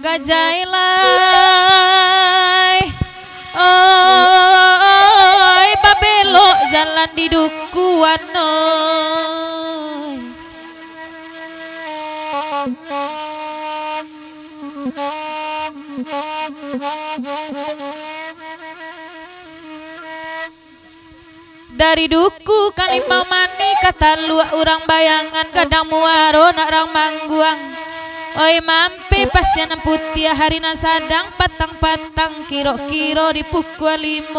Gajailai, oi babelok jalan di dukuan oi. Dari duku kalimau mani kata luak urang bayangan kadang muaro nak rang mangguang. Oi mampe pasien putih hari nasadang patang-patang kiro-kiro di pukul 5.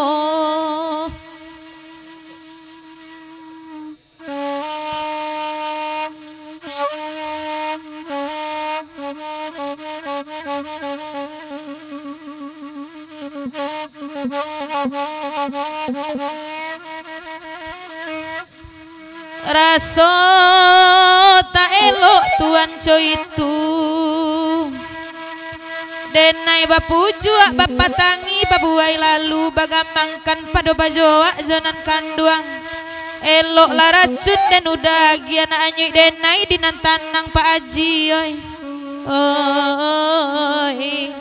Raso tak elok tuan coy itu denai bapujuak bapak tangi babuai lalu bagamangkan pada bajoak jonan kanduang elok lah racun dan udah giana anyui denai dinantanang Pak Haji oi oi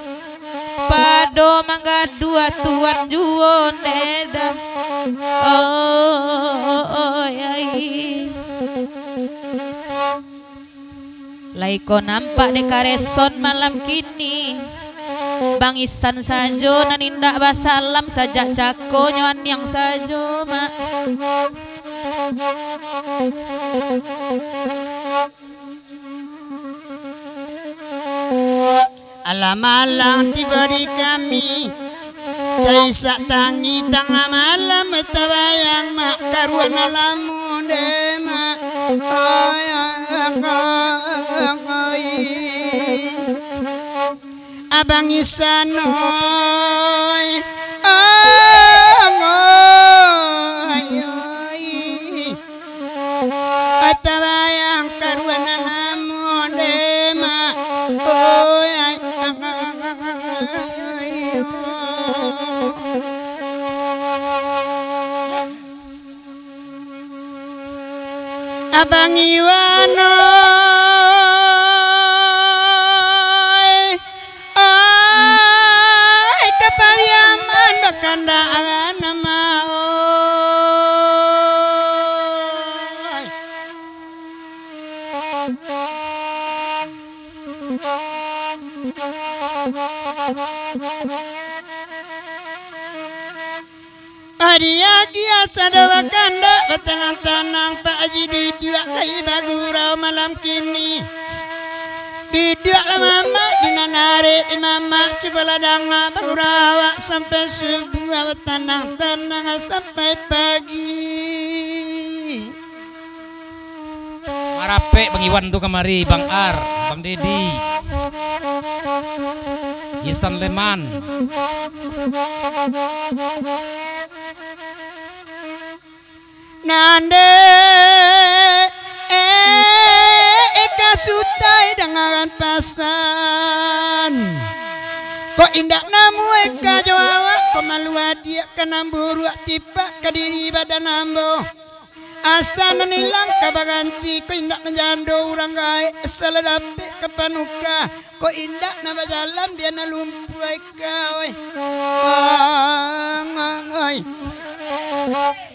pado mangga dua tuan juon edah oi laiko nampak dekareson malam kini Bang Isan sajo nanindak basalam sajak cako nyoan yang sajo mak alam-alam tiba di kami Taisak tangi tengah malam tabayang mak karuan alamu demak Abang Isan oi tabayang karuan alamu demak Abang Iwan oi kapayaman bakandaan nama oi Adia sadawakanda tenang-tenang Pak Haji didiak lagi bagurau malam kini didiak lah mama dinanari di mama cibaladanga bagurawa sampai subuh tenang-tenang sampai pagi Marape Bang Iwan tuh kemari Bang Ar Bang Dedi Isan Leman Nande eka sutai dengan pasan kok indak namu eka jawa kok malua dia kenamburu tipa kadiri badan nambo asa nilang kabaganti kok indak najando urang gae saladape kepanuka kok indak nama jalan dia nalumpu eka oi oi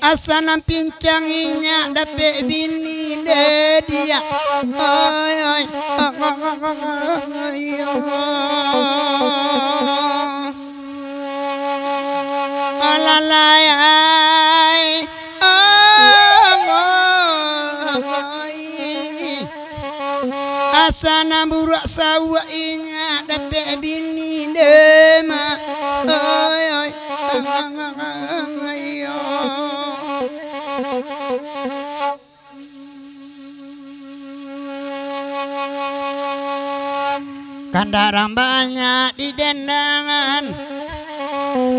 asa nampincanginya dape bini de dia oi oi alalai asa namburak sawa inya dape bini de ma oi oi kandarang banyak di dendangan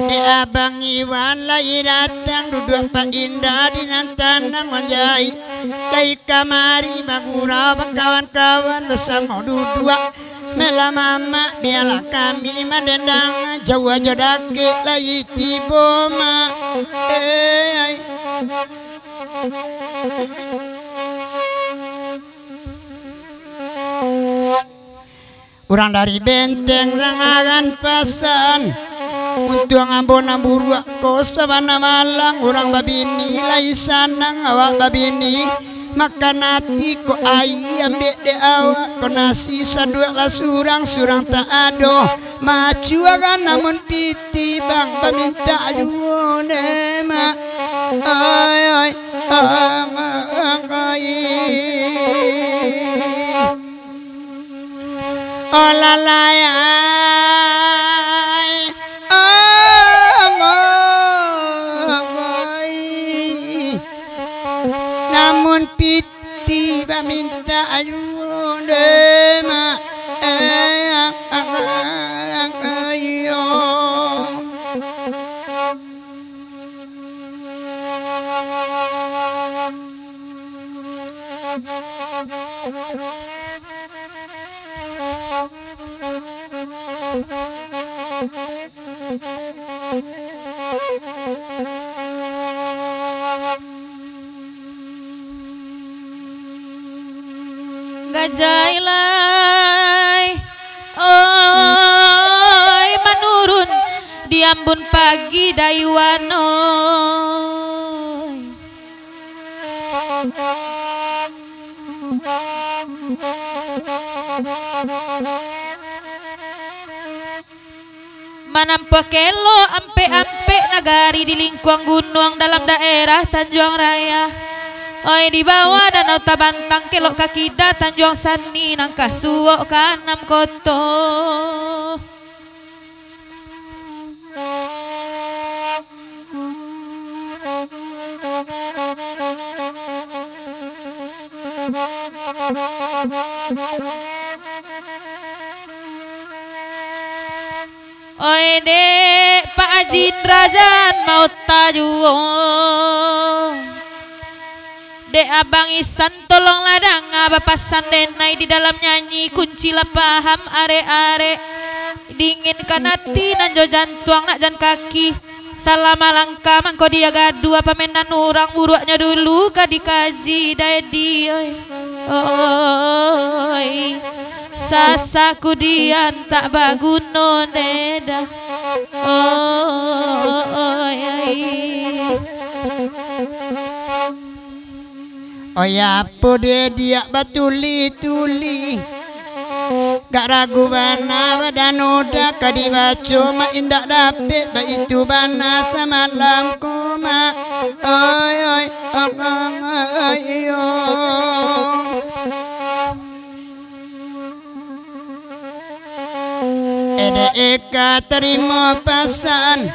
di Abang Iwan lagi datang duduk Pak Indah di nantanang menjahit Dai kamari bagura kawan-kawan bersama dudua mela mama biarlah kami madendang jauh jodake lai tiboma Urang dari benteng rangaran pasan untuk ngambona buruk ko sabana malang urang babini lai sanang awak babini makan hati ko ayam bede awak ko nasi sadua lah surang tak ado macu akan namun piti bang paminta juone ma ay oh lalayay namun piti minta ayune ma ayo Gajailai oi manurun di ambun pagi daiwanoi manampa kelo ampe-ampe nagari di lingkuang gunung dalam daerah Tanjung Raya. Oi di bawah danau Tabantang kelok kakida Tanjung Sani nangkah suwok kanam koto. Oi dek Pak Ajin Rajan mau tajuo Dek Abang Isan tolong ladang Bapak Sandenai di dalam nyanyi kuncilah paham are-are dinginkan hati nanjo jantuang nak jan kaki salama langka mangko dia gadu apa menan orang buruaknya dulu kadikaji daedi oi sasaku dian tak baguno neda oh ya po dia batuli-tuli gak ragu bana badanoda kadibaco ma indak dapet ba itu bana semalam koma oi Ede eka terima pasan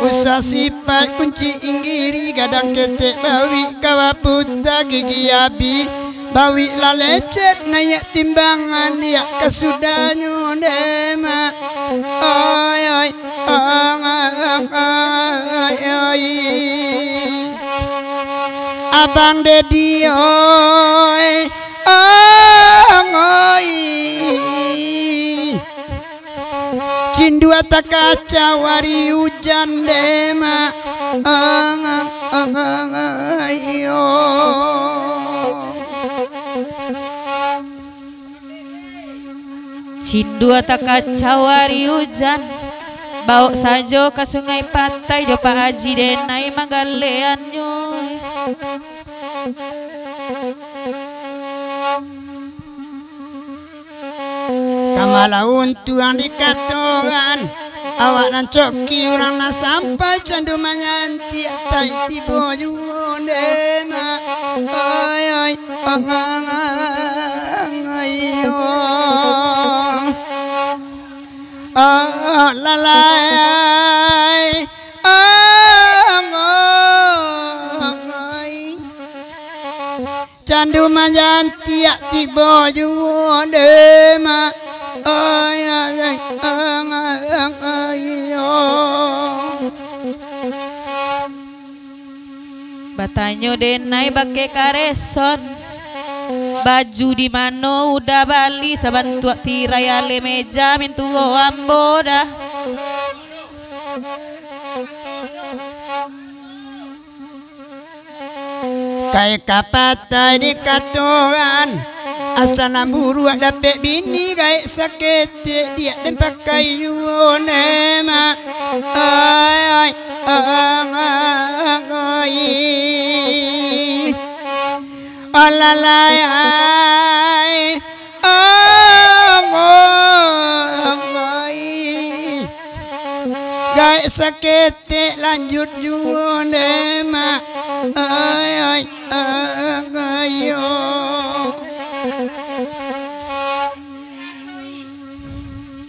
usah sifat kunci inggiri gadang ketek bawi kawaputa gigi abi bawi lalecet nayak timbangan ya kasudahnya dema oi abang dedi oi Cindu kaca wari hujan dema ayo Cindu kaca wari hujan bau sajo ke sungai Patai jo Pak Haji Denai magalean nyoy kamalaun tuang dikatoran awak nan coki orang na sampai candu manyanti tai tibo juondema oi lalai candu manyanti tibo juondema Katanya denai bake kareson baju di mano udah bali saban tuak tirai ale meja mintu ambo dah. Kay kapatay di katuan asana buru dapet bini kay sakit dia dan pakai yunema ay alalay kay sakit lanjut yunema ay ayo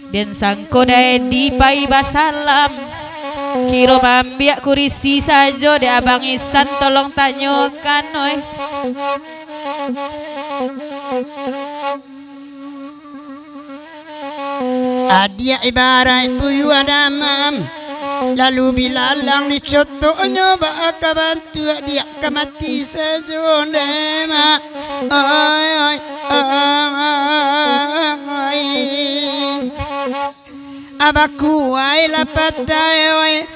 Den sangko dae di pai basalam kiro mambiak kurisi sajo de abang Isan tolong tanyokan oi. Adia ibarat buyu adamam lalu bilalang ni contohnya baka bantu dia kemati sajo nema ay abaku ay lapatay ay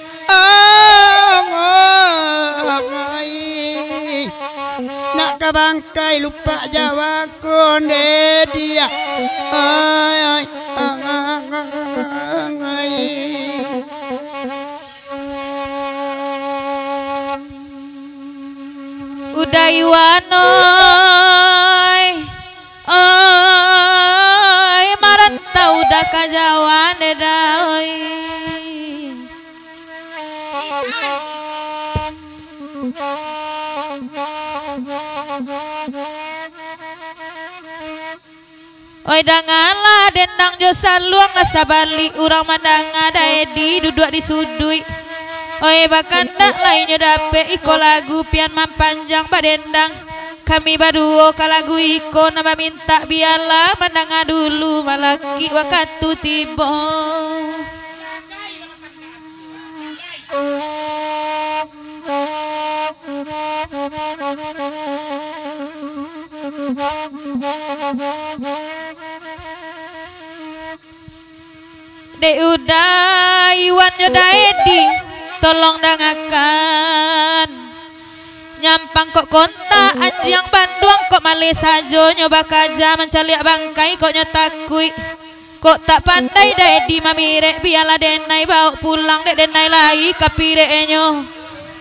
nak kabangkay lupa jawa ko ne dia ay udah iwanoy oi marantau udah kajawan dedaoi oi dangalah dendang josa luang asa balik urang mandanga dae di duduk di sudui. Oi bakandak lainnya dape iko lagu pian mampanjang badendang kami baduo kalagu iko nama minta biala mandanga dulu malaki wakatu tibo de udah iwan jodaedi tolong dangakan nyampang kok konta anjing Bandung kok male sajo nyoba kaja mencaliak bangkai kok nyotakui kok tak pandai dae di mamire biala denai bawa pulang dek denai lagi kapire enyo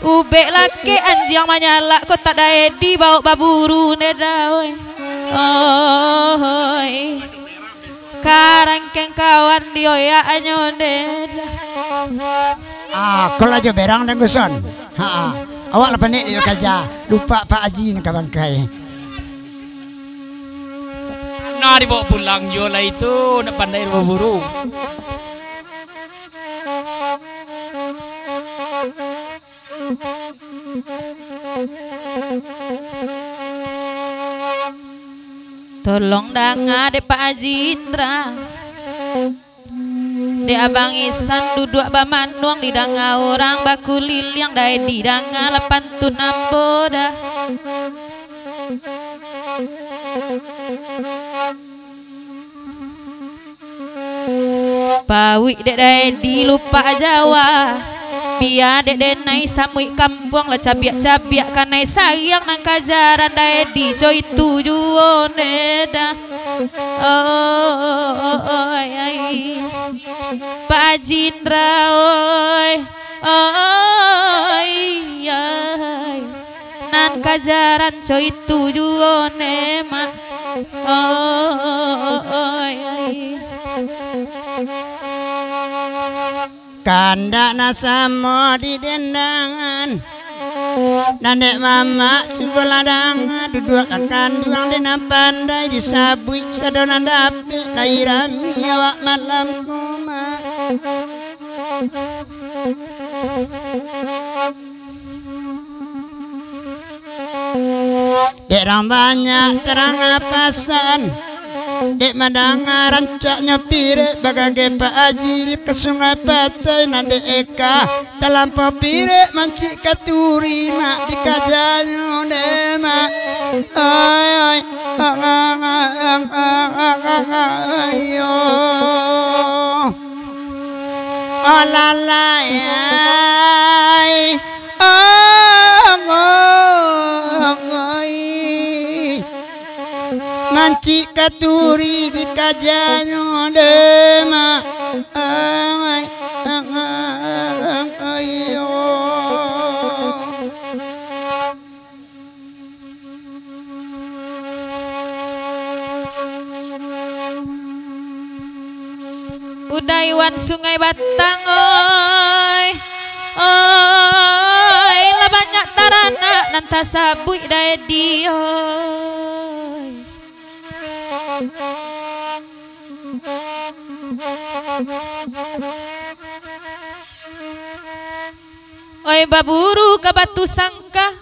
ube laki anjing manyala kok tak dae di bawa baburu nedawe oi karangkeng kawan dioya anyo neda kalau aja berang dan guson. Awak lepas ni dia kerja lupa Pak Haji nak bangkai. Nah dibawa pulang jola itu nak pandai berburu. Tolong danga de Pak Haji Indra. De abang Isan duduk bamanuang di danga orang baku liliang dae di danga lapan tu namboda pawi dek dae di lupa Jawa biar dek denai samui kampung lah cabiak-cabiak kanai sayang nang kajaran dae di so itu juo neda Pak Haji Indra nan kajaran co itu juo nema Kanda nasamo di dendangan Nandek mama coba ladang duduk akan juang dina pandai disabui sadonan dapet lahiran awak malam kuma Derang banyak terang apasan dek madanga rancaknya pire bagage Pak Haji ke Sungai Patai nande eka talampau pire mancik katuri mak di kajanyo dema ay ayo alalay mancik katuri di kajanyo dema ay ayo Udaiwan Sungai Batang oi oi la banyak tarana nanta sabui daedi oi oi baburu ke Batu Sangka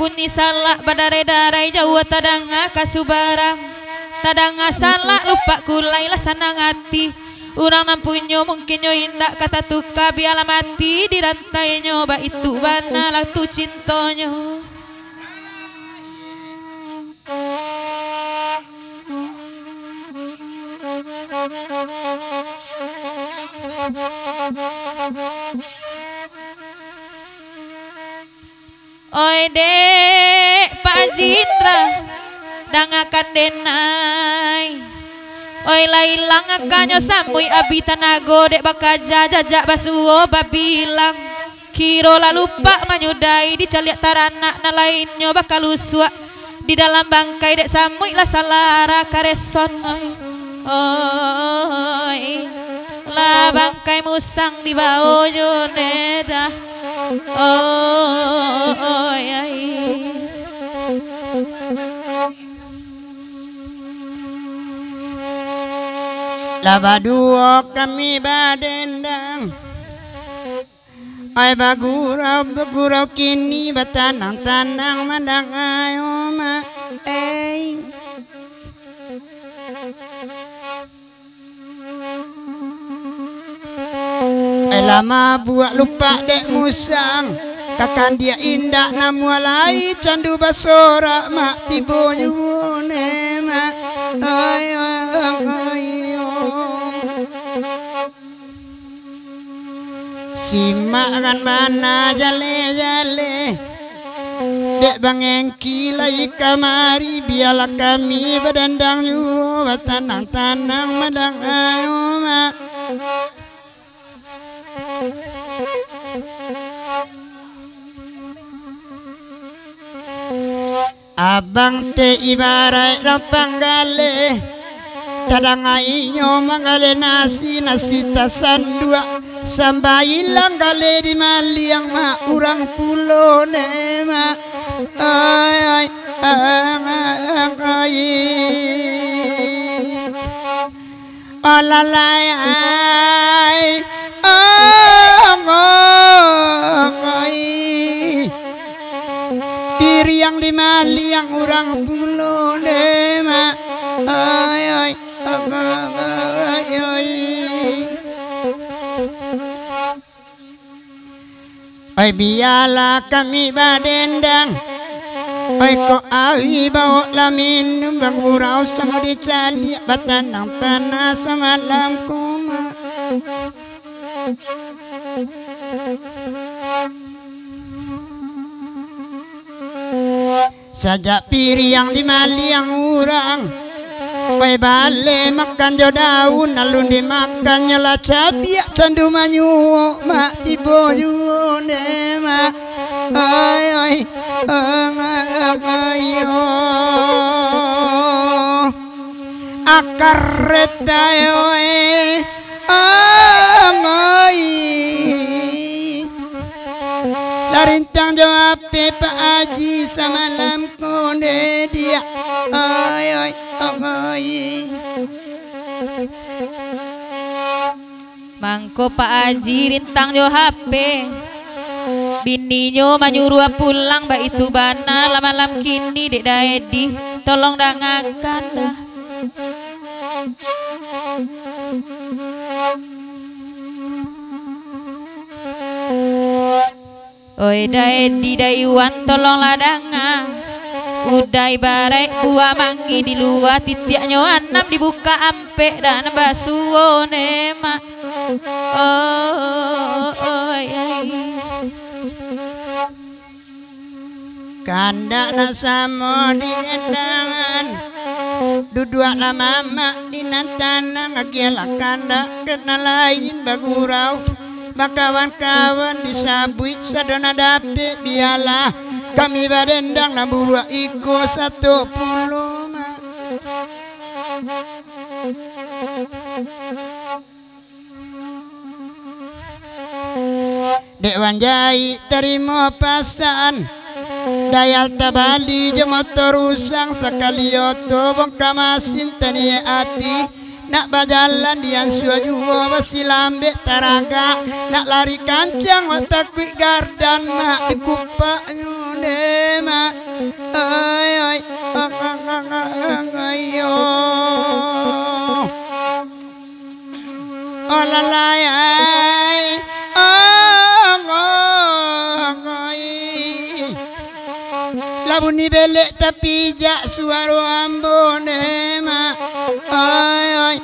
bunyi salak badare-darai jauh tadanga kasubarang tadanga salak lupa kulai lah sanang hati urang nampunyo mungkin nyo indak kata tuka biala mati di rantai nyoba itu bana laktu cintonyo oi dek Pak Jindra dangakan denai oi lailang akanyo sambui abi tanago dek bakaja jajak basuo babilang kiro lalu pak manyudai dicaliak taranak na lainnya bakal uswa di dalam bangkai dek samui lah salara kareson oi la bangkai musang di bawah joneda oi labaduo kami badendang ay bagurau kini batanang-tanang mandang ayo ma lama buat lupa dek musang kakan dia indah namualai candu basora mak tibo nyune mak ayo simak kan mana jale-jale dek bangengki lai kamari biarlah kami berdendang yu tanang-tanang madang ayo mak abang te ibarat rapang gale tadangainyo mangale nasi tasan dua sambailang gale di maliang ma urang pulo ne ma ay alalay piriang di maliang urang pulo ne ma ay ay biala kami badendang ay ko awi bawa lamin bang urau sama dicali batanang panas malam kuma sajak piriang di maliang urang Pai bale makan jo daun alun dimakan nyola cabiak candu manyu mak tibo june mak ay ayo akar retayo ay larintang jawab Pak Haji samalam konde dia ay mangko Pak Haji rintang jo HP bininya manyuruh pulang mbak itu bana malam kini dek daedi tolong dangakan dah Oi dae di dayuan tolong ladanga udai barek buah manggi di luar titiaknya anam dibuka ampe dan basuone mak Kanda nasamo di gendangan duduk lama mak di nantana ngagiala kanda kena lain bagurau Bakawan-kawan disabui sadona dapet bialah kami barendang naburu iko 10 mak. Dek Wanjai terima pasan Dayal tabali jemotor usang sekali oto bongka masin tani ati nak bajalan dian suajuo masih lambe taraga nak lari kancang otak quick gardan mak dikupak nyude mak ay ayo olalay labuni belek tapi jak suaro ambone mak ay ay